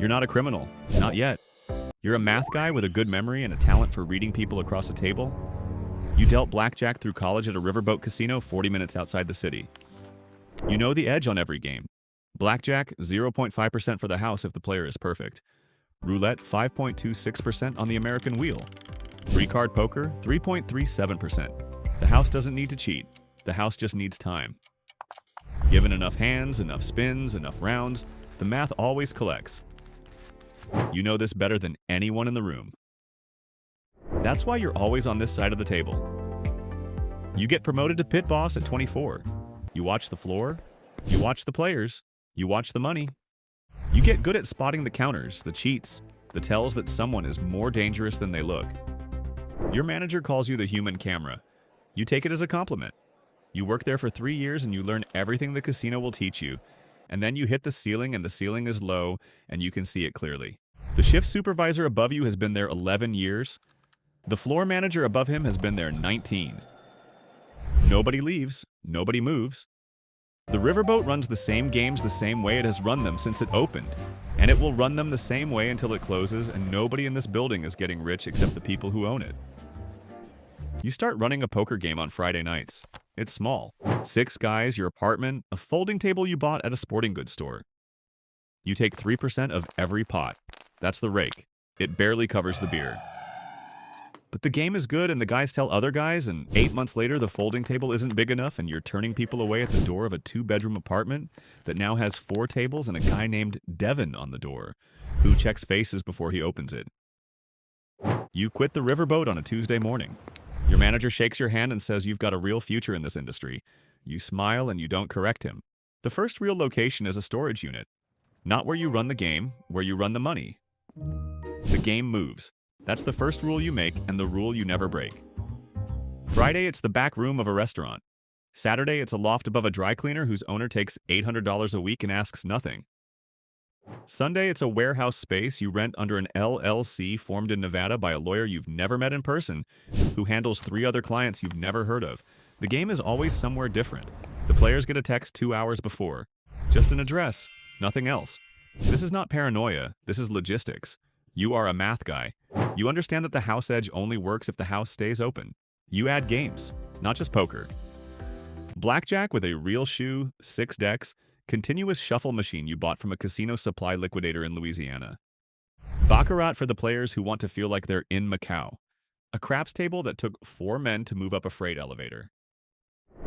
You're not a criminal. Not yet. You're a math guy with a good memory and a talent for reading people across a table. You dealt blackjack through college at a riverboat casino 40 minutes outside the city. You know the edge on every game. Blackjack, 0.5% for the house if the player is perfect. Roulette, 5.26% on the American wheel. Three-card poker, 3.37%. The house doesn't need to cheat. The house just needs time. Given enough hands, enough spins, enough rounds, the math always collects. You know this better than anyone in the room. That's why you're always on this side of the table. You get promoted to pit boss at 24. You watch the floor. You watch the players. You watch the money. You get good at spotting the counters, the cheats, the tells that someone is more dangerous than they look. Your manager calls you the human camera. You take it as a compliment. You work there for 3 years and you learn everything the casino will teach you. And then you hit the ceiling and the ceiling is low and you can see it clearly. The shift supervisor above you has been there 11 years. The floor manager above him has been there 19. Nobody leaves. Nobody moves. The riverboat runs the same games the same way it has run them since it opened. And it will run them the same way until it closes, and nobody in this building is getting rich except the people who own it. You start running a poker game on Friday nights. It's small. 6 guys, your apartment, a folding table you bought at a sporting goods store. You take 3% of every pot. That's the rake. It barely covers the beer. But the game is good and the guys tell other guys, and 8 months later the folding table isn't big enough and you're turning people away at the door of a 2-bedroom apartment that now has 4 tables and a guy named Devin on the door, who checks faces before he opens it. You quit the riverboat on a Tuesday morning. Your manager shakes your hand and says you've got a real future in this industry. You smile and you don't correct him. The first real location is a storage unit. Not where you run the game, where you run the money. The game moves. That's the first rule you make and the rule you never break. Friday, it's the back room of a restaurant. Saturday, it's a loft above a dry cleaner whose owner takes $800 a week and asks nothing. Sunday, it's a warehouse space you rent under an LLC formed in Nevada by a lawyer you've never met in person, who handles 3 other clients you've never heard of. The game is always somewhere different. The players get a text 2 hours before. Just an address, nothing else. This is not paranoia, this is logistics. You are a math guy. You understand that the house edge only works if the house stays open. You add games, not just poker. Blackjack with a real shoe, 6 decks, continuous shuffle machine you bought from a casino supply liquidator in Louisiana. Baccarat for the players who want to feel like they're in Macau. A craps table that took 4 men to move up a freight elevator.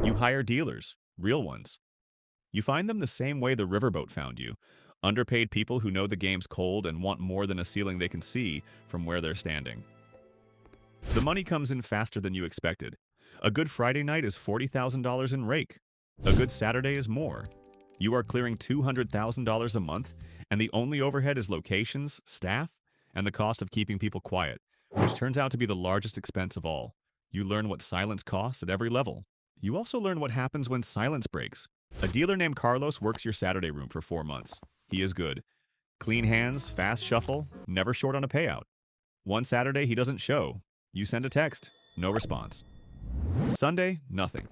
You hire dealers, real ones. You find them the same way the riverboat found you. Underpaid people who know the game's cold and want more than a ceiling they can see from where they're standing. The money comes in faster than you expected. A good Friday night is $40,000 in rake. A good Saturday is more. You are clearing $200,000 a month, and the only overhead is locations, staff, and the cost of keeping people quiet, which turns out to be the largest expense of all. You learn what silence costs at every level. You also learn what happens when silence breaks. A dealer named Carlos works your Saturday room for 4 months. He is good. Clean hands, fast shuffle, never short on a payout. One Saturday, he doesn't show. You send a text, no response. Sunday, nothing.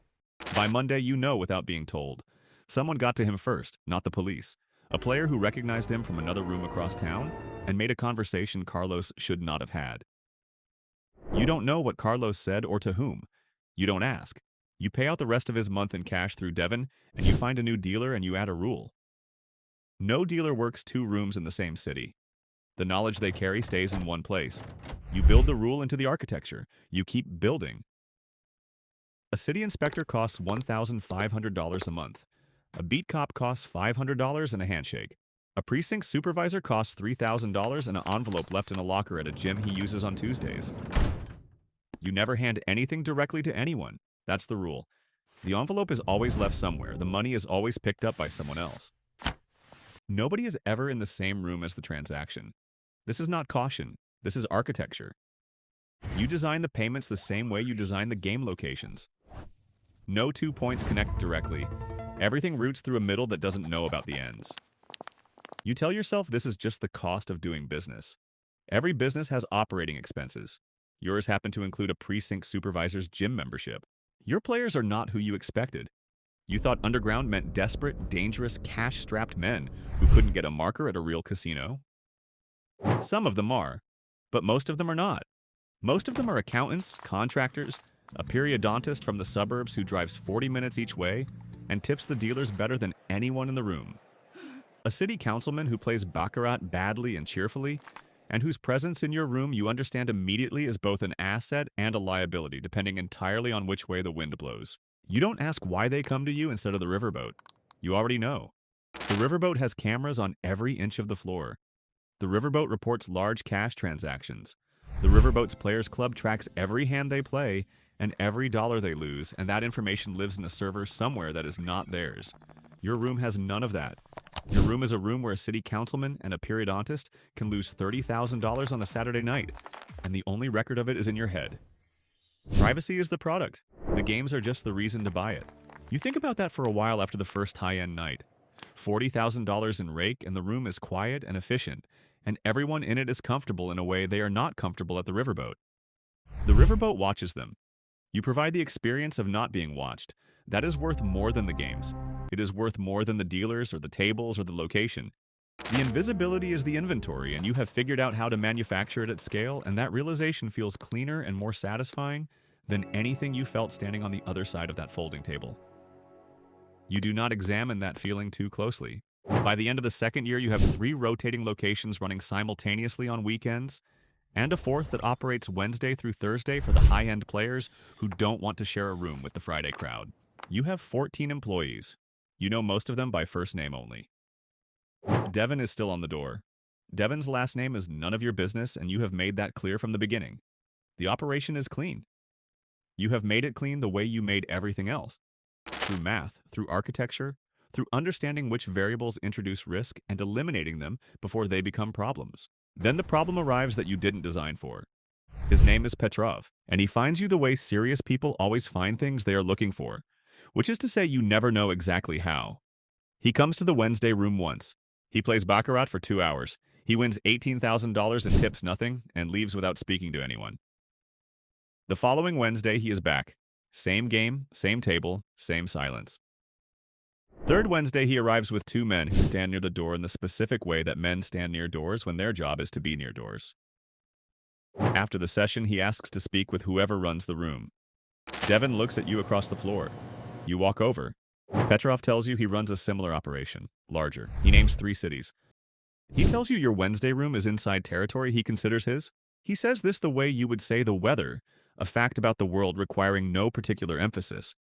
By Monday, you know without being told. Someone got to him first, not the police. A player who recognized him from another room across town and made a conversation Carlos should not have had. You don't know what Carlos said or to whom. You don't ask. You pay out the rest of his month in cash through Devin, and you find a new dealer and you add a rule. No dealer works 2 rooms in the same city. The knowledge they carry stays in one place. You build the rule into the architecture. You keep building. A city inspector costs $1,500 a month. A beat cop costs $500 and a handshake. A precinct supervisor costs $3,000 and an envelope left in a locker at a gym he uses on Tuesdays. You never hand anything directly to anyone. That's the rule. The envelope is always left somewhere. The money is always picked up by someone else. Nobody is ever in the same room as the transaction. This is not caution. This is architecture. You design the payments the same way you design the game locations. No 2 points connect directly. Everything routes through a middle that doesn't know about the ends. You tell yourself this is just the cost of doing business. Every business has operating expenses. Yours happen to include a precinct supervisor's gym membership. Your players are not who you expected. You thought underground meant desperate, dangerous, cash-strapped men who couldn't get a marker at a real casino. Some of them are, but most of them are not. Most of them are accountants, contractors, a periodontist from the suburbs who drives 40 minutes each way and tips the dealers better than anyone in the room. A city councilman who plays baccarat badly and cheerfully, and whose presence in your room you understand immediately is both an asset and a liability, depending entirely on which way the wind blows. You don't ask why they come to you instead of the riverboat. You already know. The riverboat has cameras on every inch of the floor. The riverboat reports large cash transactions. The riverboat's players club tracks every hand they play and every dollar they lose, and that information lives in a server somewhere that is not theirs. Your room has none of that. Your room is a room where a city councilman and a periodontist can lose $30,000 on a Saturday night, and the only record of it is in your head. Privacy is the product. The games are just the reason to buy it. You think about that for a while after the first high-end night. $40,000 in rake, and the room is quiet and efficient, and everyone in it is comfortable in a way they are not comfortable at the riverboat. The riverboat watches them. You provide the experience of not being watched. That is worth more than the games. It is worth more than the dealers or the tables or the location. The invisibility is the inventory, and you have figured out how to manufacture it at scale, and that realization feels cleaner and more satisfying than anything you felt standing on the other side of that folding table. You do not examine that feeling too closely. By the end of the second year, you have 3 rotating locations running simultaneously on weekends, and a 4th that operates Wednesday through Thursday for the high-end players who don't want to share a room with the Friday crowd. You have 14 employees. You know most of them by first name only. Devin is still on the door. Devin's last name is none of your business, and you have made that clear from the beginning. The operation is clean. You have made it clean the way you made everything else. Through math, through architecture, through understanding which variables introduce risk and eliminating them before they become problems. Then the problem arrives that you didn't design for. His name is Petrov, and he finds you the way serious people always find things they are looking for, which is to say you never know exactly how. He comes to the Wednesday room once. He plays baccarat for 2 hours. He wins $18,000 and tips nothing and leaves without speaking to anyone. The following Wednesday, he is back. Same game, same table, same silence. Third Wednesday, he arrives with 2 men who stand near the door in the specific way that men stand near doors when their job is to be near doors. After the session, he asks to speak with whoever runs the room. Devin looks at you across the floor. You walk over. Petrov tells you he runs a similar operation, larger. He names 3 cities. He tells you your Wednesday room is inside territory he considers his. He says this the way you would say the weather, a fact about the world requiring no particular emphasis.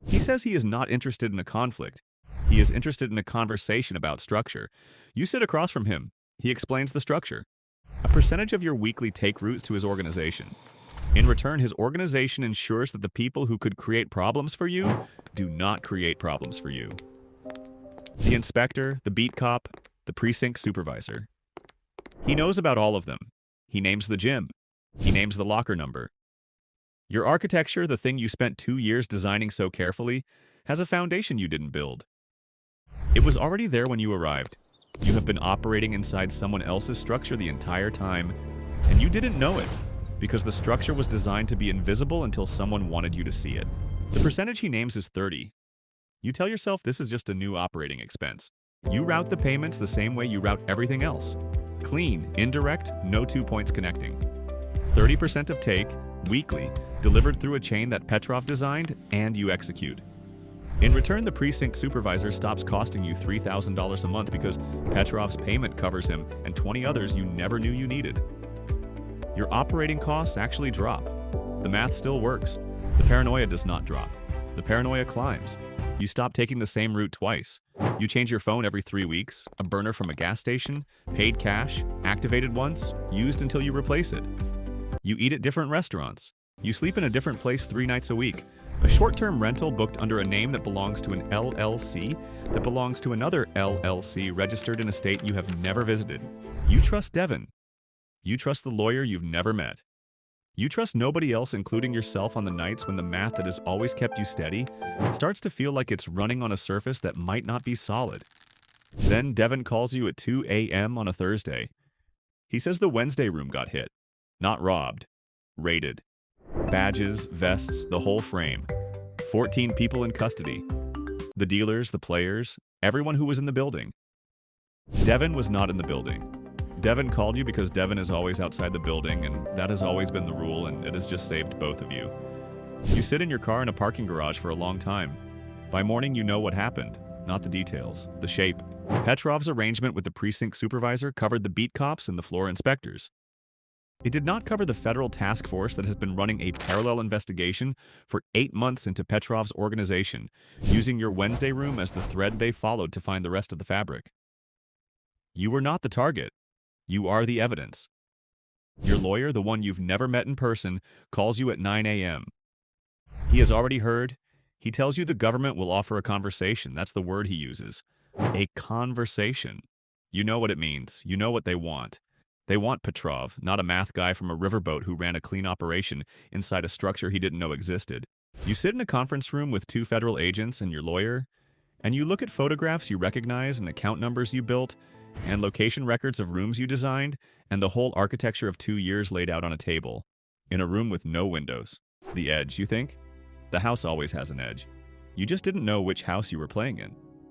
He says he is not interested in a conflict. He is interested in a conversation about structure. You sit across from him. He explains the structure. A percentage of your weekly take routes to his organization. In return, his organization ensures that the people who could create problems for you do not create problems for you. The inspector, the beat cop, the precinct supervisor. He knows about all of them. He names the gym. He names the locker number. Your architecture, the thing you spent 2 years designing so carefully, has a foundation you didn't build. It was already there when you arrived. You have been operating inside someone else's structure the entire time, and you didn't know it, because the structure was designed to be invisible until someone wanted you to see it. The percentage he names is 30. You tell yourself this is just a new operating expense. You route the payments the same way you route everything else. Clean, indirect, no 2 points connecting. 30% of take, weekly, delivered through a chain that Petrov designed and you execute. In return, the precinct supervisor stops costing you $3,000 a month because Petrov's payment covers him and 20 others you never knew you needed. Your operating costs actually drop. The math still works. The paranoia does not drop. The paranoia climbs. You stop taking the same route twice. You change your phone every 3 weeks, a burner from a gas station, paid cash, activated once, used until you replace it. You eat at different restaurants. You sleep in a different place 3 nights a week. A short-term rental booked under a name that belongs to an LLC that belongs to another LLC registered in a state you have never visited. You trust Devin. You trust the lawyer you've never met. You trust nobody else, including yourself, on the nights when the math that has always kept you steady starts to feel like it's running on a surface that might not be solid. Then Devin calls you at 2 a.m. on a Thursday. He says the Wednesday room got hit. Not robbed. Raided. Badges, vests, the whole frame. 14 people in custody. The dealers, the players, everyone who was in the building. Devin was not in the building. Devin called you because Devin is always outside the building, and that has always been the rule, and it has just saved both of you. You sit in your car in a parking garage for a long time. By morning, you know what happened, not the details, the shape. Petrov's arrangement with the precinct supervisor covered the beat cops and the floor inspectors. It did not cover the federal task force that has been running a parallel investigation for 8 months into Petrov's organization, using your Wednesday room as the thread they followed to find the rest of the fabric. You were not the target. You are the evidence. Your lawyer, the one you've never met in person, calls you at 9 a.m. He has already heard. He tells you the government will offer a conversation. That's the word he uses. A conversation. You know what it means. You know what they want. They want Petrov, not a math guy from a riverboat who ran a clean operation inside a structure he didn't know existed. You sit in a conference room with 2 federal agents and your lawyer, and you look at photographs you recognize and account numbers you built, and location records of rooms you designed, and the whole architecture of 2 years laid out on a table. In a room with no windows. The edge, you think? The house always has an edge. You just didn't know which house you were playing in.